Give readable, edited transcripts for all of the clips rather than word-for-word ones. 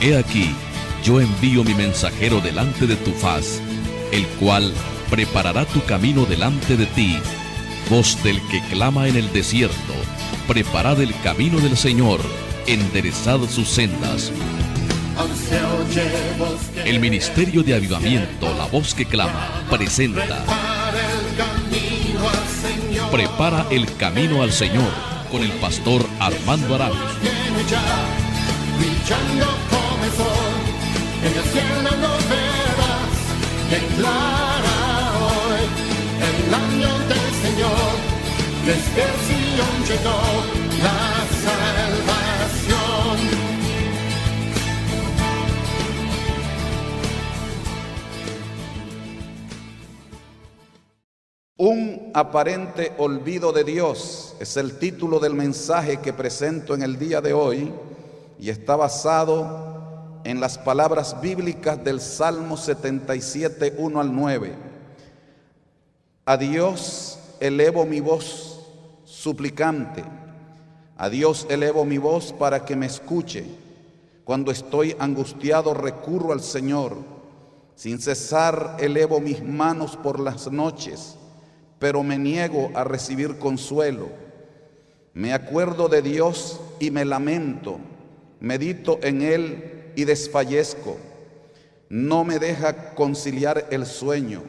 He aquí, yo envío mi mensajero delante de tu faz, el cual preparará tu camino delante de ti. Voz del que clama en el desierto, preparad el camino del Señor, enderezad sus sendas. El Ministerio de Avivamiento, La Voz que Clama, presenta Prepara el camino al Señor, con el pastor Armando Arauz. Brillando como el sol, en el cielo lo verás, declara hoy el año del Señor, desde Sion llegó la salvación. Un aparente olvido de Dios es el título del mensaje que presento en el día de hoy y está basado en las palabras bíblicas del Salmo 77, 1 al 9. A Dios elevo mi voz suplicante, a Dios elevo mi voz para que me escuche. Cuando estoy angustiado recurro al Señor, sin cesar elevo mis manos por las noches, pero me niego a recibir consuelo. Me acuerdo de Dios y me lamento, medito en Él y desfallezco. No me deja conciliar el sueño,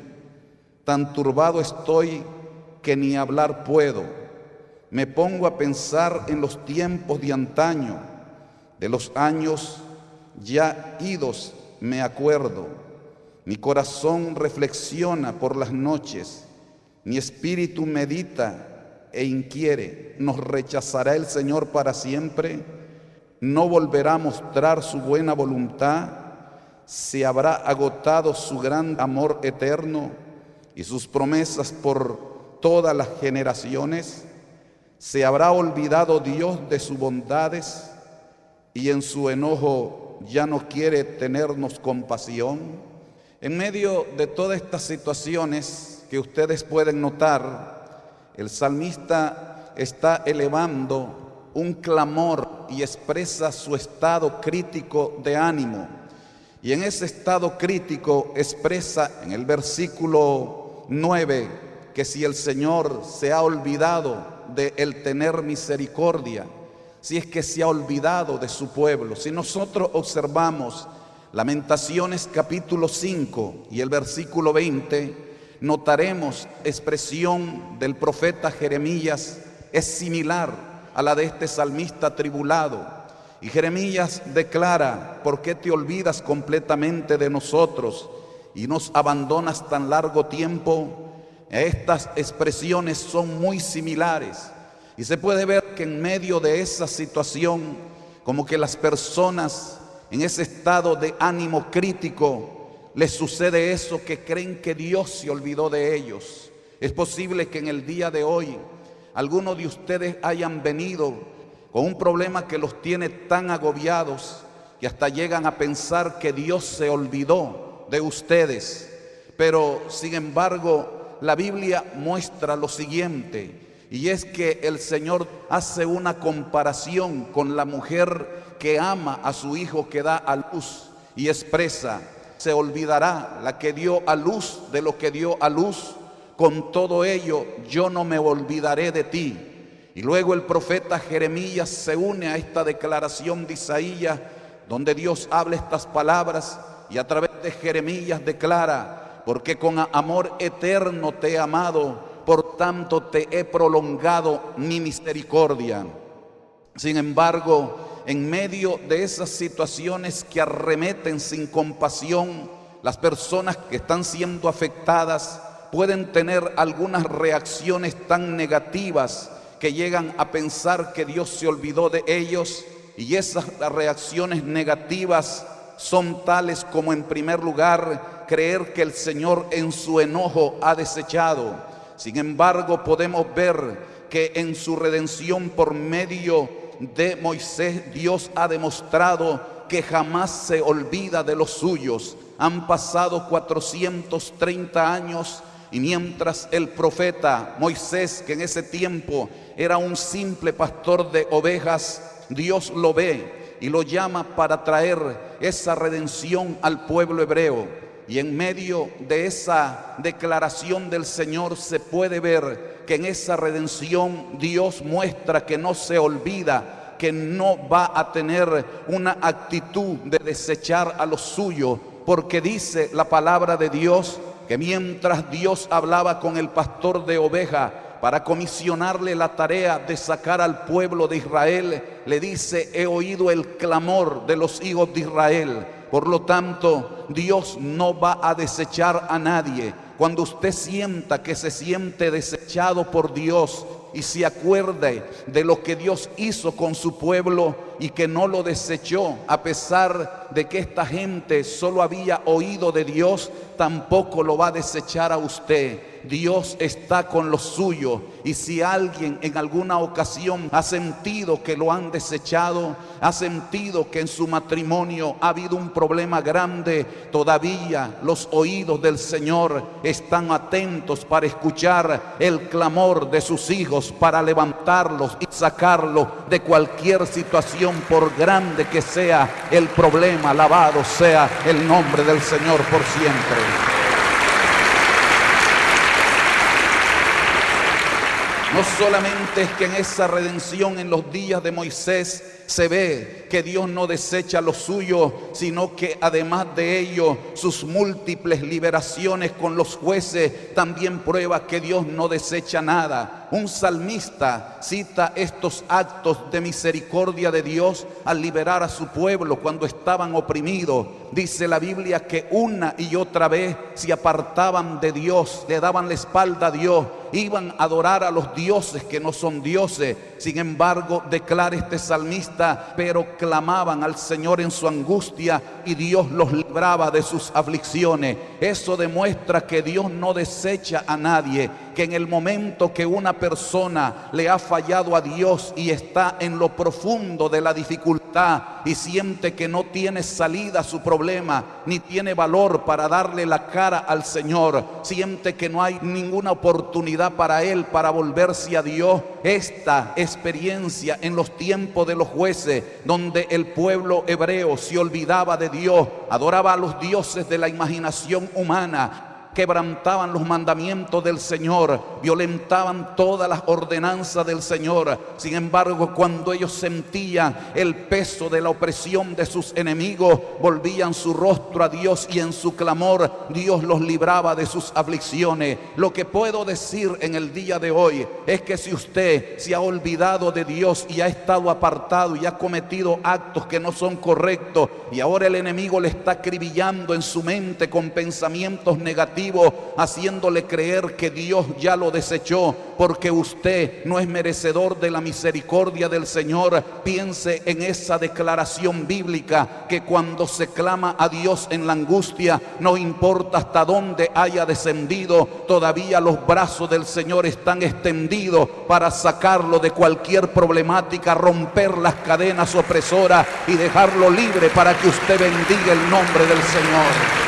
tan turbado estoy que ni hablar puedo. Me pongo a pensar en los tiempos de antaño, de los años ya idos me acuerdo. Mi corazón reflexiona por las noches, mi espíritu medita e inquiere. ¿Nos rechazará el Señor para siempre? ¿No volverá a mostrar su buena voluntad? ¿Se habrá agotado su gran amor eterno y sus promesas por todas las generaciones? ¿Se habrá olvidado Dios de sus bondades y en su enojo ya no quiere tenernos compasión? En medio de todas estas situaciones que ustedes pueden notar, el salmista está elevando un clamor y expresa su estado crítico de ánimo. Y en ese estado crítico expresa en el versículo 9 que si el Señor se ha olvidado de el tener misericordia, si es que se ha olvidado de su pueblo. Si nosotros observamos Lamentaciones capítulo 5 y el versículo 20, notaremos expresión del profeta Jeremías es similar a la de este salmista atribulado. Y Jeremías declara: ¿por qué te olvidas completamente de nosotros y nos abandonas tan largo tiempo? Estas expresiones son muy similares y se puede ver que en medio de esa situación, como que las personas en ese estado de ánimo crítico, les sucede eso, que creen que Dios se olvidó de ellos. Es posible que en el día de hoy algunos de ustedes hayan venido con un problema que los tiene tan agobiados que hasta llegan a pensar que Dios se olvidó de ustedes. Pero sin embargo, la Biblia muestra lo siguiente, y es que el Señor hace una comparación con la mujer que ama a su hijo que da a luz y expresa: ¿se olvidará la que dio a luz de lo que dio a luz? Con todo ello yo no me olvidaré de ti. Y luego el profeta Jeremías se une a esta declaración de Isaías, donde Dios habla estas palabras y a través de Jeremías declara: porque con amor eterno te he amado, por tanto te he prolongado mi misericordia. Sin embargo, en medio de esas situaciones que arremeten sin compasión, las personas que están siendo afectadas pueden tener algunas reacciones tan negativas que llegan a pensar que Dios se olvidó de ellos. Y esas reacciones negativas son tales como, en primer lugar, creer que el Señor en su enojo ha desechado. Sin embargo, podemos ver que en su redención por medio de Moisés, Dios ha demostrado que jamás se olvida de los suyos. Han pasado 430 años y mientras el profeta Moisés, que en ese tiempo era un simple pastor de ovejas, Dios lo ve y lo llama para traer esa redención al pueblo hebreo. Y en medio de esa declaración del Señor se puede ver que en esa redención Dios muestra que no se olvida, que no va a tener una actitud de desechar a los suyos, porque dice la palabra de Dios que mientras Dios hablaba con el pastor de ovejas para comisionarle la tarea de sacar al pueblo de Israel, le dice: he oído el clamor de los hijos de Israel. Por lo tanto, Dios no va a desechar a nadie. Cuando usted sienta que se siente desechado por Dios y se acuerde de lo que Dios hizo con su pueblo y que no lo desechó, a pesar de que esta gente solo había oído de Dios, tampoco lo va a desechar a usted. Dios está con los suyos, y si alguien en alguna ocasión ha sentido que lo han desechado, ha sentido que en su matrimonio ha habido un problema grande, todavía los oídos del Señor están atentos para escuchar el clamor de sus hijos, para levantarlos y sacarlos de cualquier situación, por grande que sea el problema. Alabado sea el nombre del Señor por siempre. No solamente es que en esa redención en los días de Moisés se ve que Dios no desecha lo suyo, sino que además de ello, sus múltiples liberaciones con los jueces también prueba que Dios no desecha nada. Un salmista cita estos actos de misericordia de Dios al liberar a su pueblo cuando estaban oprimidos. Dice la Biblia que una y otra vez se apartaban de Dios, le daban la espalda a Dios, iban a adorar a los dioses que no son dioses. Sin embargo, declara este salmista, pero clamaban al Señor en su angustia y Dios los libraba de sus aflicciones. Eso demuestra que Dios no desecha a nadie, que en el momento que una persona le ha fallado a Dios y está en lo profundo de la dificultad y siente que no tiene salida a su problema, ni tiene valor para darle la cara al Señor, siente que no hay ninguna oportunidad para él para volverse a Dios, esta experiencia en los tiempos de los jueces, donde el pueblo hebreo se olvidaba de Dios, adoraba a los dioses de la imaginación humana, quebrantaban los mandamientos del Señor, violentaban todas las ordenanzas del Señor. Sin embargo, cuando ellos sentían el peso de la opresión de sus enemigos, volvían su rostro a Dios y en su clamor Dios los libraba de sus aflicciones. Lo que puedo decir en el día de hoy es que si usted se ha olvidado de Dios y ha estado apartado y ha cometido actos que no son correctos, y ahora el enemigo le está acribillando en su mente con pensamientos negativos, haciéndole creer que Dios ya lo desechó porque usted no es merecedor de la misericordia del Señor, piense en esa declaración bíblica que cuando se clama a Dios en la angustia, no importa hasta dónde haya descendido, todavía los brazos del Señor están extendidos para sacarlo de cualquier problemática, romper las cadenas opresoras y dejarlo libre para que usted bendiga el nombre del Señor.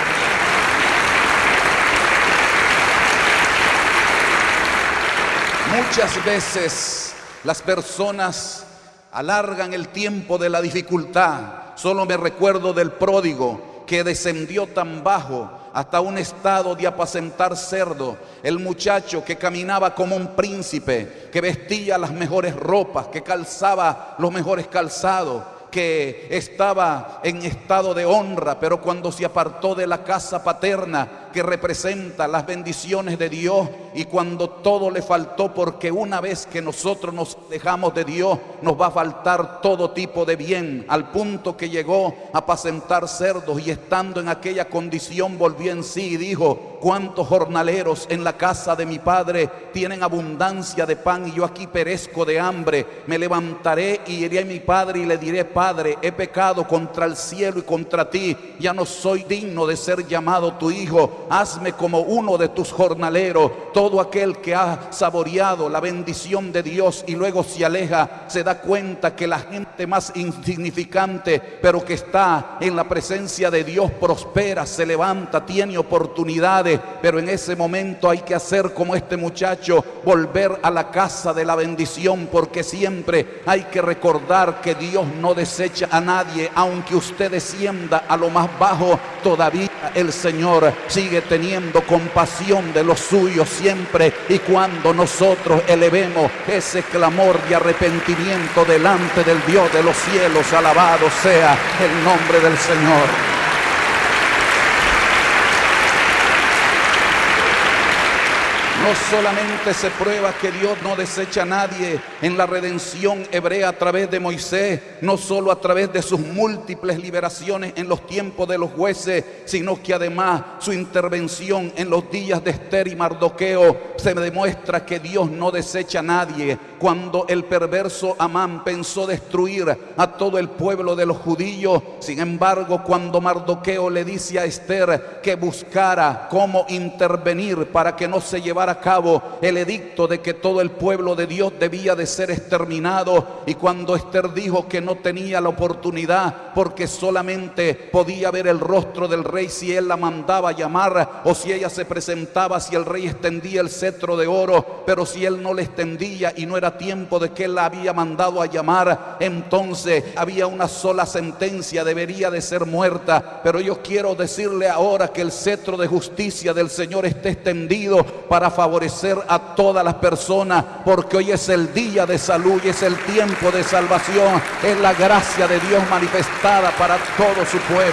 Muchas veces las personas alargan el tiempo de la dificultad. Solo me recuerdo del pródigo que descendió tan bajo hasta un estado de apacentar cerdo. El muchacho que caminaba como un príncipe, que vestía las mejores ropas, que calzaba los mejores calzados, que estaba en estado de honra, pero cuando se apartó de la casa paterna que representa las bendiciones de Dios, y cuando todo le faltó, porque una vez que nosotros nos dejamos de Dios, nos va a faltar todo tipo de bien, al punto que llegó a apacentar cerdos, y estando en aquella condición volvió en sí y dijo: cuántos jornaleros en la casa de mi padre tienen abundancia de pan y yo aquí perezco de hambre. Me levantaré y iré a mi padre y le diré: Padre, he pecado contra el cielo y contra ti, ya no soy digno de ser llamado tu hijo. hazme como uno de tus jornaleros. Todo aquel que ha saboreado la bendición de Dios y luego se aleja, se da cuenta que la gente más insignificante, pero que está en la presencia de Dios, prospera, se levanta, tiene oportunidades. Pero en ese momento hay que hacer como este muchacho, volver a la casa de la bendición, porque siempre hay que recordar que Dios no desecha a nadie. Aunque usted descienda a lo más bajo, todavía el Señor sigue teniendo compasión de los suyos siempre y cuando nosotros elevemos ese clamor de arrepentimiento delante del Dios de los cielos. Alabado sea el nombre del Señor. No solamente se prueba que Dios no desecha a nadie en la redención hebrea a través de Moisés, no solo a través de sus múltiples liberaciones en los tiempos de los jueces, sino que además su intervención en los días de Esther y Mardoqueo se demuestra que Dios no desecha a nadie. Cuando el perverso Amán pensó destruir a todo el pueblo de los judíos, sin embargo, cuando Mardoqueo le dice a Esther que buscara cómo intervenir para que no se llevara a cabo el edicto de que todo el pueblo de Dios debía de ser exterminado, y cuando Esther dijo que no tenía la oportunidad porque solamente podía ver el rostro del rey si él la mandaba a llamar, o si ella se presentaba, si el rey extendía el cetro de oro, pero si él no le extendía y no era tiempo de que él la había mandado a llamar, entonces había una sola sentencia: debería de ser muerta. Pero yo quiero decirle ahora que el cetro de justicia del Señor está extendido para favorecer a todas las personas, porque hoy es el día de salud y es el tiempo de salvación, es la gracia de Dios manifestada para todo su pueblo.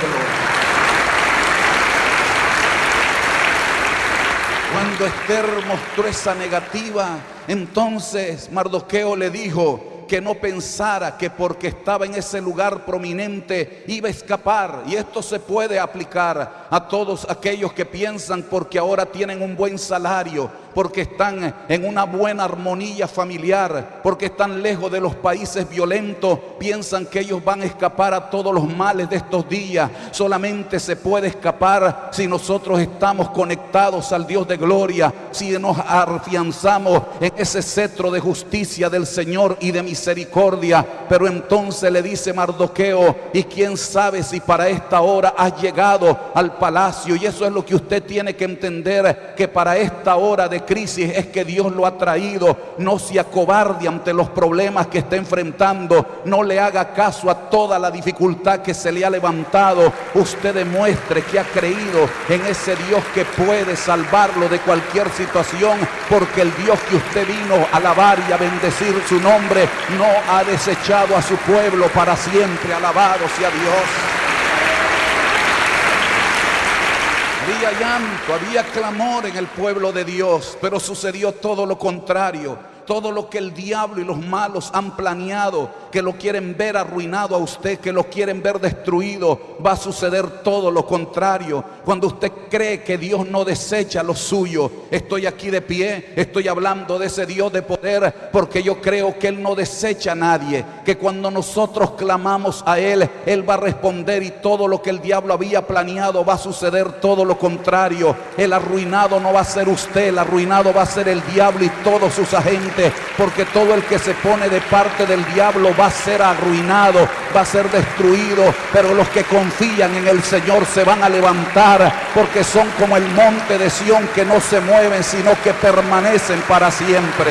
Cuando Esther mostró esa negativa, entonces Mardoqueo le dijo que no pensara que porque estaba en ese lugar prominente iba a escapar. Y esto se puede aplicar a todos aquellos que piensan porque ahora tienen un buen salario, porque están en una buena armonía familiar, porque están lejos de los países violentos, piensan que ellos van a escapar a todos los males de estos días. Solamente se puede escapar si nosotros estamos conectados al Dios de gloria, si nos afianzamos en ese cetro de justicia del Señor y de misericordia. Pero entonces le dice Mardoqueo: y quién sabe si para esta hora has llegado al palacio. Y eso es lo que usted tiene que entender, que para esta hora de crisis es que Dios lo ha traído. No se acobarde ante los problemas que está enfrentando, no le haga caso a toda la dificultad que se le ha levantado. Usted demuestre que ha creído en ese Dios que puede salvarlo de cualquier situación, porque el Dios que usted vino a alabar y a bendecir su nombre no ha desechado a su pueblo para siempre. Alabado sea Dios. Había llanto, había clamor en el pueblo de Dios, pero sucedió todo lo contrario. Todo lo que el diablo y los malos han planeado, que lo quieren ver arruinado a usted, que lo quieren ver destruido, va a suceder todo lo contrario. Cuando usted cree que Dios no desecha lo suyo, estoy aquí de pie, estoy hablando de ese Dios de poder, porque yo creo que Él no desecha a nadie, que cuando nosotros clamamos a Él, Él va a responder, y todo lo que el diablo había planeado va a suceder todo lo contrario. El arruinado no va a ser usted, el arruinado va a ser el diablo y todos sus agentes, porque todo el que se pone de parte del diablo va a ser arruinado, va a ser destruido. Pero los que confían en el Señor se van a levantar, porque son como el monte de Sión, que no se mueven, sino que permanecen para siempre.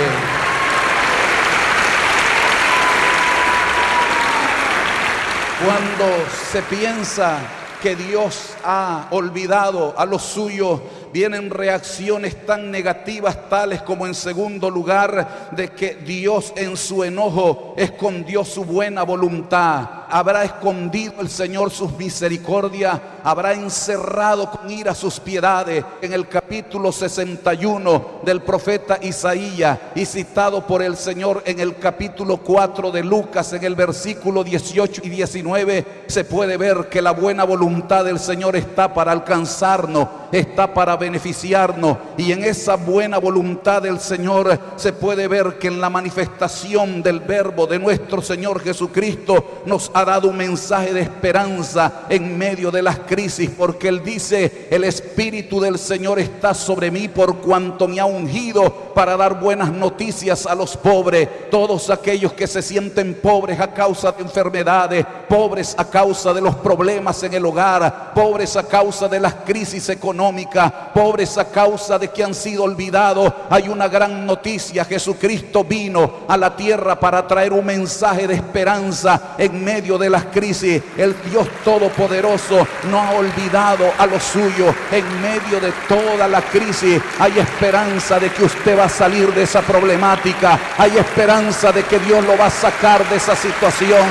Cuando se piensa que Dios ha olvidado a los suyos, vienen reacciones tan negativas, tales como, en segundo lugar, de que Dios en su enojo escondió su buena voluntad. Habrá escondido el Señor sus misericordias, habrá encerrado con ira sus piedades. En el capítulo 61 del profeta Isaías, y citado por el Señor en el capítulo 4 de Lucas, en el versículo 18 y 19, se puede ver que la buena voluntad del Señor está para alcanzarnos, está para beneficiarnos. Y en esa buena voluntad del Señor se puede ver que en la manifestación del verbo de nuestro Señor Jesucristo nos ha dado un mensaje de esperanza en medio de las crisis, porque Él dice: el Espíritu del Señor está sobre mí por cuanto me ha ungido para dar buenas noticias a los pobres. Todos aquellos que se sienten pobres a causa de enfermedades, pobres a causa de los problemas en el hogar, pobres a causa de las crisis económicas, pobres a causa de que han sido olvidados, hay una gran noticia. Jesucristo vino a la tierra para traer un mensaje de esperanza en medio de las crisis. El Dios Todopoderoso no ha olvidado a los suyos. En medio de toda la crisis hay esperanza de que usted va a salir de esa problemática. Hay esperanza de que Dios lo va a sacar de esa situación.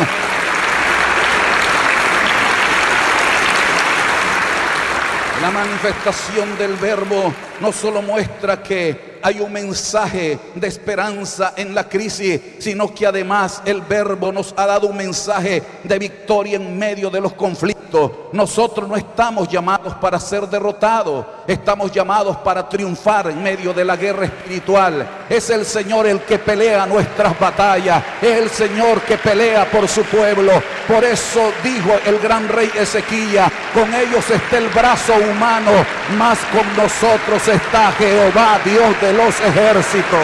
La manifestación del Verbo no solo muestra que hay un mensaje de esperanza en la crisis, sino que además el Verbo nos ha dado un mensaje de victoria en medio de los conflictos. Nosotros no estamos llamados para ser derrotados, estamos llamados para triunfar en medio de la guerra espiritual. Es el Señor el que pelea nuestras batallas, es el Señor que pelea por su pueblo. Por eso dijo el gran rey Ezequías: con ellos está el brazo humano, mas con nosotros está Jehová, Dios de los ejércitos.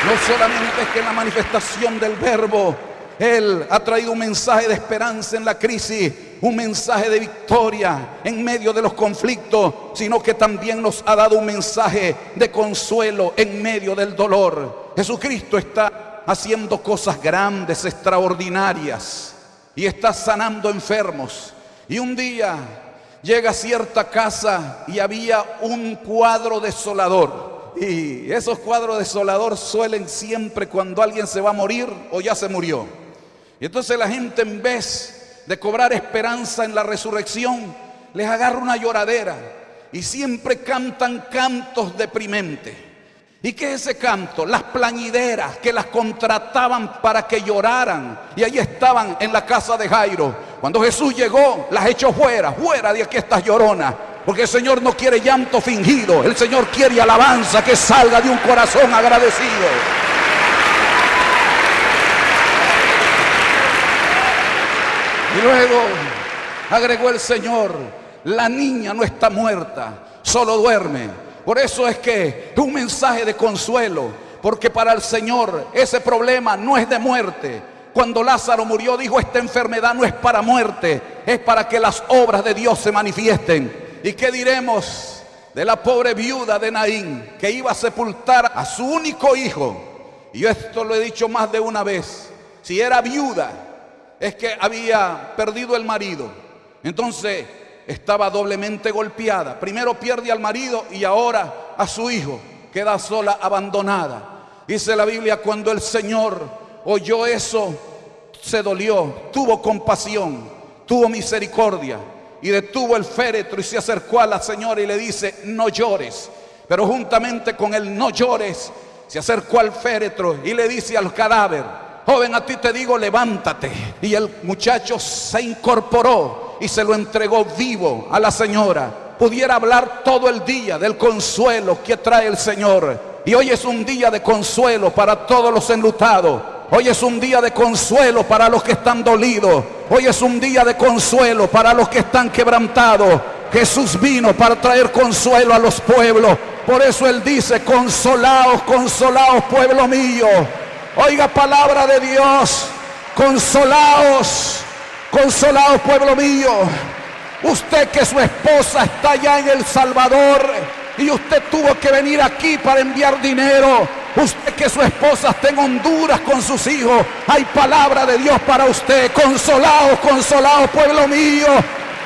No solamente es que la manifestación del Verbo, Él ha traído un mensaje de esperanza en la crisis, un mensaje de victoria en medio de los conflictos, sino que también nos ha dado un mensaje de consuelo en medio del dolor. Jesucristo está haciendo cosas grandes, extraordinarias, y está sanando enfermos. Y un día llega a cierta casa y había un cuadro desolador. Y esos cuadros desoladores suelen siempre cuando alguien se va a morir o ya se murió. Y entonces la gente, en vez de cobrar esperanza en la resurrección, les agarra una lloradera y siempre cantan cantos deprimentes. ¿Y qué es ese canto? Las plañideras que las contrataban para que lloraran, y ahí estaban en la casa de Jairo. Cuando Jesús llegó, las echó fuera de aquí estas lloronas, porque el Señor no quiere llanto fingido, el Señor quiere alabanza que salga de un corazón agradecido. Y luego agregó el Señor: la niña no está muerta, solo duerme. Por eso es que es un mensaje de consuelo, porque para el Señor ese problema no es de muerte. Cuando Lázaro murió, dijo: esta enfermedad no es para muerte, es para que las obras de Dios se manifiesten. ¿Y qué diremos de la pobre viuda de Naín, que iba a sepultar a su único hijo? Y yo esto lo he dicho más de una vez: si era viuda, es que había perdido el marido. Entonces estaba doblemente golpeada. Primero pierde al marido y ahora a su hijo. Queda sola, abandonada. Dice la Biblia: cuando el Señor oyó eso, se dolió, tuvo compasión, tuvo misericordia, y detuvo el féretro y se acercó a la señora y le dice: no llores. Pero juntamente con el no llores, se acercó al féretro y le dice al cadáver: joven, a ti te digo, levántate. Y el muchacho se incorporó y se lo entregó vivo a la señora. Pudiera hablar todo el día del consuelo que trae el Señor. Y hoy es un día de consuelo para todos los enlutados. Hoy es un día de consuelo para los que están dolidos. Hoy es un día de consuelo para los que están quebrantados. Jesús vino para traer consuelo a los pueblos. Por eso Él dice: consolaos, consolaos, pueblo mío. Oiga palabra de Dios: consolaos, consolaos, pueblo mío. Usted que su esposa está allá en El Salvador y usted tuvo que venir aquí para enviar dinero. Usted que su esposa está en Honduras con sus hijos, hay palabra de Dios para usted. Consolaos, consolaos, pueblo mío.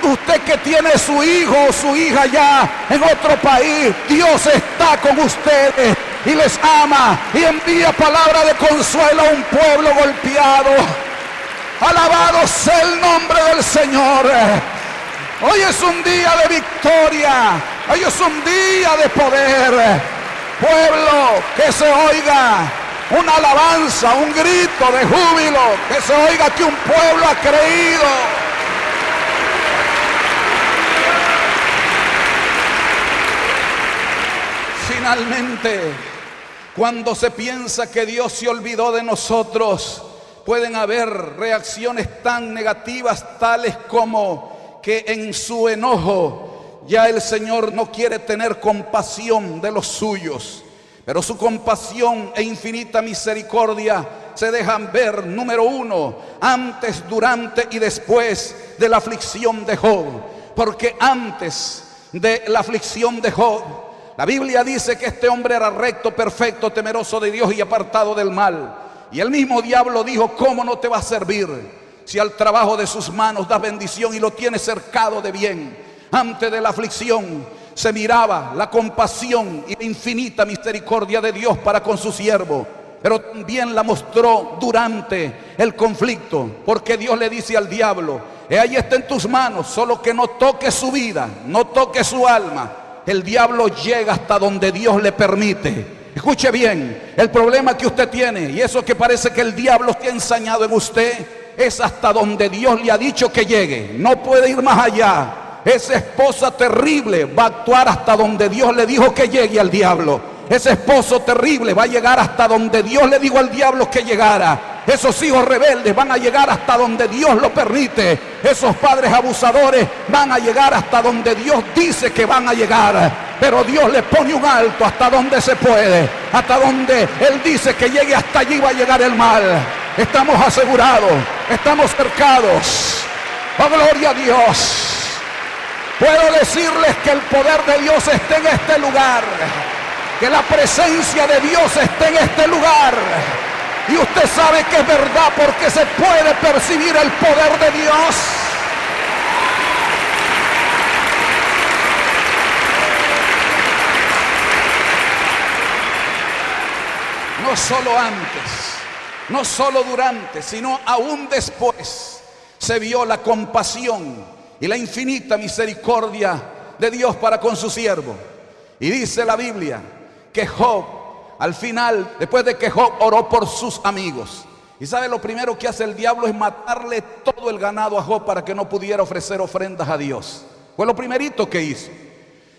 Usted que tiene su hijo o su hija allá en otro país, Dios está con ustedes y les ama y envía palabra de consuelo a un pueblo golpeado. Alabado sea el nombre del Señor. Hoy es un día de victoria, hoy es un día de poder. Pueblo, que se oiga una alabanza, un grito de júbilo, que se oiga que un pueblo ha creído. Finalmente, Cuando se piensa que Dios se olvidó de nosotros, pueden haber reacciones tan negativas, tales como que en su enojo ya el Señor no quiere tener compasión de los suyos. Pero su compasión e infinita misericordia se dejan ver, número uno, antes, durante y después de la aflicción de Job. Porque antes de la aflicción de Job, la Biblia dice que este hombre era recto, perfecto, temeroso de Dios y apartado del mal. Y el mismo diablo dijo: ¿cómo no te va a servir si al trabajo de sus manos das bendición y lo tienes cercado de bien? Antes de la aflicción se miraba la compasión y la infinita misericordia de Dios para con su siervo, pero también la mostró durante el conflicto, porque Dios le dice al diablo: ahí está en tus manos, solo que no toques su vida, no toques su alma. El diablo llega hasta donde Dios le permite. Escuche bien, el problema que usted tiene, y eso que parece que el diablo te ha ensañado en usted, es hasta donde Dios le ha dicho que llegue. No puede ir más allá. Esa esposa terrible va a actuar hasta donde Dios le dijo que llegue al diablo. Ese esposo terrible va a llegar hasta donde Dios le dijo al diablo que llegara. Esos hijos rebeldes van a llegar hasta donde Dios lo permite. Esos padres abusadores van a llegar hasta donde Dios dice que van a llegar. Pero Dios le pone un alto hasta donde se puede. Hasta donde Él dice que llegue, hasta allí va a llegar el mal. Estamos asegurados, estamos cercados. ¡Oh, gloria a Dios! Puedo decirles que el poder de Dios está en este lugar, que la presencia de Dios está en este lugar. Y usted sabe que es verdad porque se puede percibir el poder de Dios. No solo antes, no solo durante, sino aún después se vio la compasión y la infinita misericordia de Dios para con su siervo. Y dice la Biblia que Job, al final, después de que Job oró por sus amigos, y sabe, lo primero que hace el diablo es matarle todo el ganado a Job para que no pudiera ofrecer ofrendas a Dios. Fue lo primerito que hizo.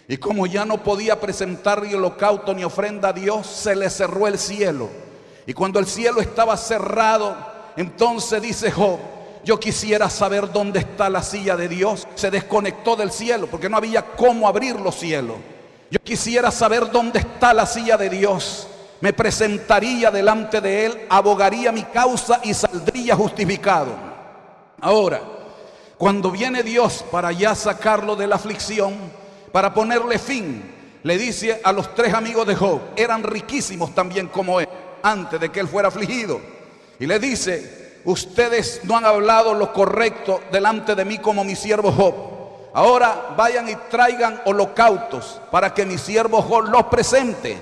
Y como ya no podía presentar ni holocausto ni ofrenda a Dios, se le cerró el cielo. Y cuando el cielo estaba cerrado, entonces dice Job: yo quisiera saber dónde está la silla de Dios. Se desconectó del cielo porque no había cómo abrir los cielos. Yo quisiera saber dónde está la silla de Dios. Me presentaría delante de Él, abogaría mi causa y saldría justificado. Ahora, cuando viene Dios para ya sacarlo de la aflicción, para ponerle fin, le dice a los tres amigos de Job, eran riquísimos también como él, antes de que él fuera afligido, y le dice: ustedes no han hablado lo correcto delante de mí como mi siervo Job. Ahora vayan y traigan holocaustos para que mi siervo Job los presente,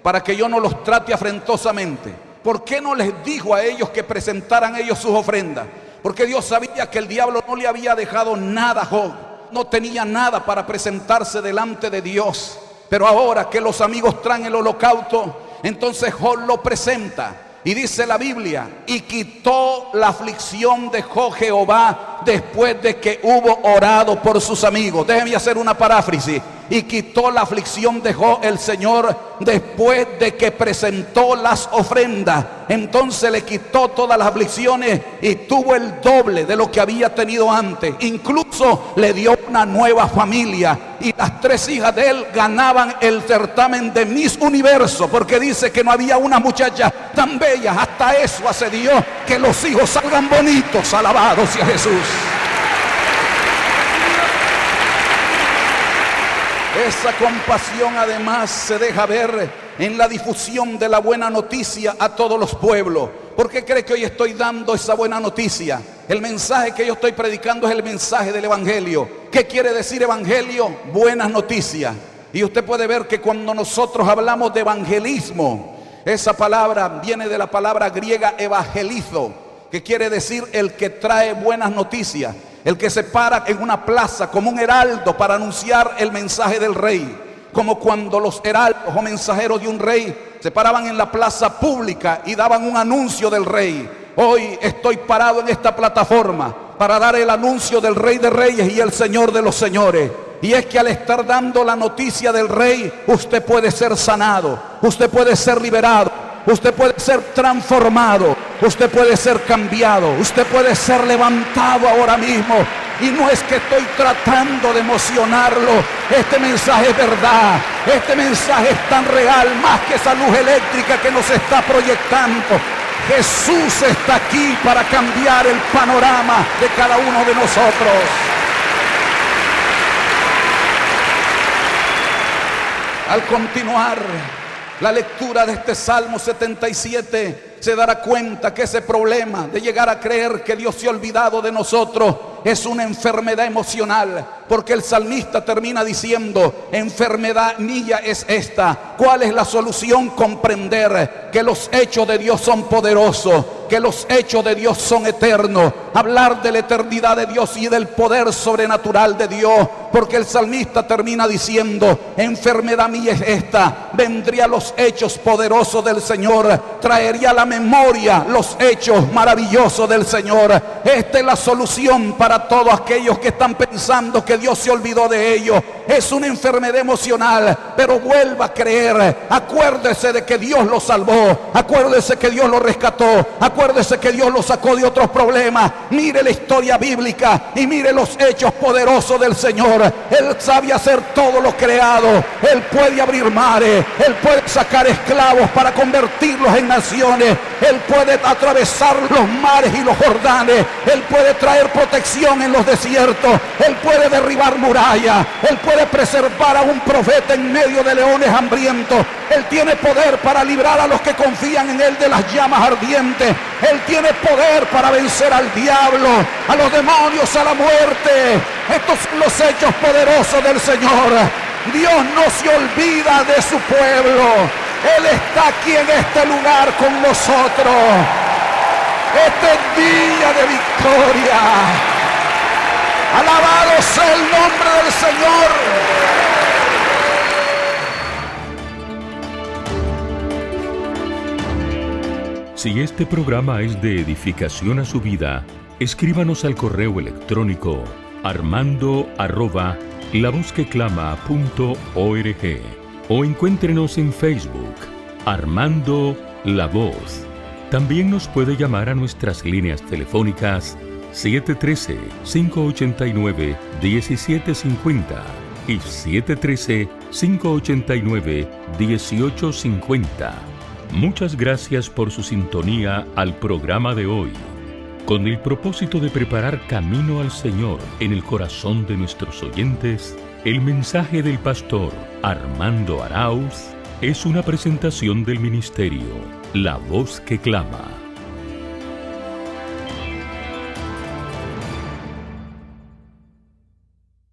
para que yo no los trate afrentosamente. ¿Por qué no les dijo a ellos que presentaran ellos sus ofrendas? Porque Dios sabía que el diablo no le había dejado nada a Job. No tenía nada para presentarse delante de Dios. Pero ahora que los amigos traen el holocausto, entonces Job lo presenta. Y dice la Biblia: y quitó la aflicción de Job Jehová después de que hubo orado por sus amigos. Déjenme hacer una paráfrasis. Y quitó la aflicción de Job el Señor después de que presentó las ofrendas. Entonces le quitó todas las aflicciones y tuvo el doble de lo que había tenido antes. Incluso le dio una nueva familia. Y las tres hijas de él ganaban el certamen de Miss Universo, porque dice que no había una muchacha tan bella. Hasta eso hace Dios, que los hijos salgan bonitos. Alabado sea Jesús. Esa compasión además se deja ver en la difusión de la buena noticia a todos los pueblos. ¿Por qué cree que hoy estoy dando esa buena noticia? El mensaje que yo estoy predicando es el mensaje del Evangelio. ¿Qué quiere decir evangelio? Buenas noticias. Y usted puede ver que cuando nosotros hablamos de evangelismo, esa palabra viene de la palabra griega evangelizo, que quiere decir el que trae buenas noticias. El que se para en una plaza como un heraldo para anunciar el mensaje del rey. Como cuando los heraldos o mensajeros de un rey se paraban en la plaza pública y daban un anuncio del rey. Hoy estoy parado en esta plataforma para dar el anuncio del Rey de Reyes y el Señor de los Señores. Y es que al estar dando la noticia del Rey, usted puede ser sanado, usted puede ser liberado, usted puede ser transformado, usted puede ser cambiado, usted puede ser levantado ahora mismo. Y no es que estoy tratando de emocionarlo, este mensaje es verdad, este mensaje es tan real, más que esa luz eléctrica que nos está proyectando. Jesús está aquí para cambiar el panorama de cada uno de nosotros. Al continuar la lectura de este Salmo 77, se dará cuenta que ese problema de llegar a creer que Dios se ha olvidado de nosotros es una enfermedad emocional, porque el salmista termina diciendo: enfermedad mía es esta. ¿Cuál es la solución? Comprender que los hechos de Dios son poderosos, que los hechos de Dios son eternos. Hablar de la eternidad de Dios y del poder sobrenatural de Dios, porque el salmista termina diciendo: enfermedad mía es esta. Vendría los hechos poderosos del Señor, traería a la memoria los hechos maravillosos del Señor. Esta es la solución para todos aquellos que están pensando que Dios se olvidó de ellos. Es una enfermedad emocional, pero vuelva a creer. Acuérdese de que Dios lo salvó, acuérdese que Dios lo rescató, acuérdese que Dios lo sacó de otros problemas. Mire la historia bíblica y mire los hechos poderosos del Señor. Él sabe hacer todo lo creado. Él puede abrir mares, Él puede sacar esclavos para convertirlos en naciones. Él puede atravesar los mares y los Jordanes. Él puede traer protección en los desiertos. Él puede derribar murallas. Él puede preservar a un profeta en medio de leones hambrientos. Él tiene poder para librar a los que confían en Él de las llamas ardientes. Él tiene poder para vencer al diablo, a los demonios, a la muerte. Estos son los hechos poderosos del Señor. Dios no se olvida de su pueblo. Él está aquí en este lugar con nosotros. Este es día de victoria. Alabado sea el nombre del Señor. Si este programa es de edificación a su vida, escríbanos al correo electrónico armando@lavozqueclama.org o encuéntrenos en Facebook, Armando La Voz. También nos puede llamar a nuestras líneas telefónicas 713-589-1750 y 713-589-1850. Muchas gracias por su sintonía al programa de hoy. Con el propósito de preparar camino al Señor en el corazón de nuestros oyentes, el mensaje del pastor Armando Arauz es una presentación del ministerio La Voz que Clama.